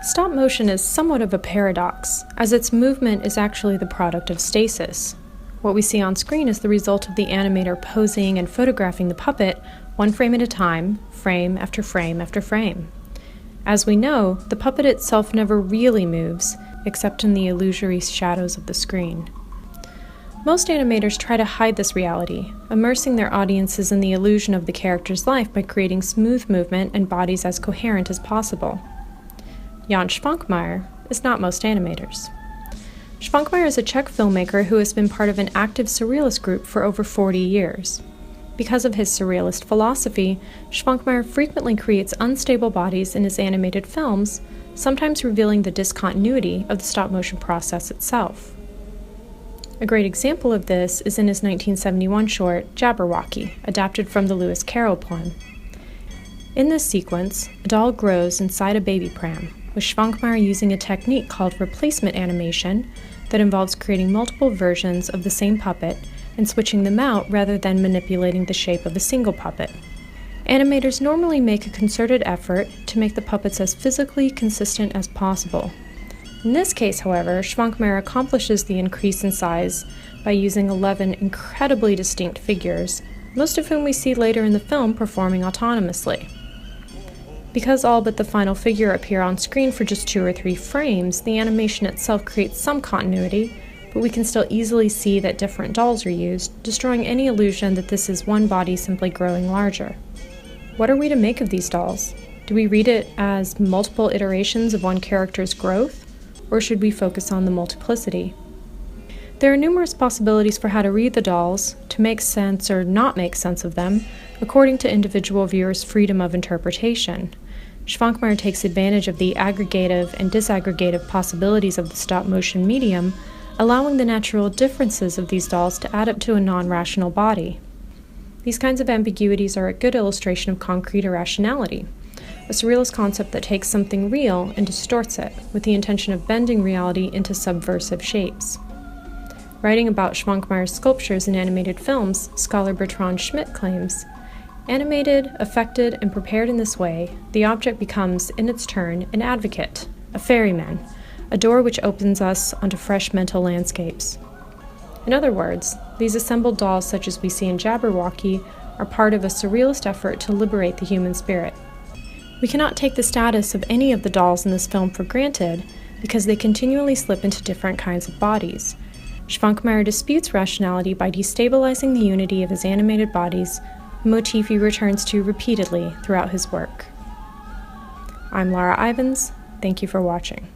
Stop motion is somewhat of a paradox, as its movement is actually the product of stasis. What we see on screen is the result of the animator posing and photographing the puppet one frame at a time, frame after frame after frame. As we know, the puppet itself never really moves, except in the illusory shadows of the screen. Most animators try to hide this reality, immersing their audiences in the illusion of the character's life by creating smooth movement and bodies as coherent as possible. Jan Švankmajer is not most animators. Švankmajer is a Czech filmmaker who has been part of an active surrealist group for over 40 years. Because of his surrealist philosophy, Švankmajer frequently creates unstable bodies in his animated films, sometimes revealing the discontinuity of the stop-motion process itself. A great example of this is in his 1971 short, Jabberwocky, adapted from the Lewis Carroll poem. In this sequence, a doll grows inside a baby pram, with Švankmajer using a technique called replacement animation that involves creating multiple versions of the same puppet and switching them out rather than manipulating the shape of a single puppet. Animators normally make a concerted effort to make the puppets as physically consistent as possible. In this case, however, Švankmajer accomplishes the increase in size by using 11 incredibly distinct figures, most of whom we see later in the film performing autonomously. Because all but the final figure appear on screen for just 2 or 3 frames, the animation itself creates some continuity, but we can still easily see that different dolls are used, destroying any illusion that this is one body simply growing larger. What are we to make of these dolls? Do we read it as multiple iterations of one character's growth, or should we focus on the multiplicity? There are numerous possibilities for how to read the dolls, to make sense or not make sense of them, according to individual viewers' freedom of interpretation. Švankmajer takes advantage of the aggregative and disaggregative possibilities of the stop-motion medium, allowing the natural differences of these dolls to add up to a non-rational body. These kinds of ambiguities are a good illustration of concrete irrationality, a surrealist concept that takes something real and distorts it, with the intention of bending reality into subversive shapes. Writing about Švankmajer's sculptures in animated films, scholar Bertrand Schmidt claims, animated, affected, and prepared in this way, the object becomes, in its turn, an advocate, a ferryman, a door which opens us onto fresh mental landscapes. In other words, these assembled dolls such as we see in Jabberwocky are part of a surrealist effort to liberate the human spirit. We cannot take the status of any of the dolls in this film for granted because they continually slip into different kinds of bodies. Švankmajer disputes rationality by destabilizing the unity of his animated bodies, a motif he returns to repeatedly throughout his work. I'm Laura Ivins. Thank you for watching.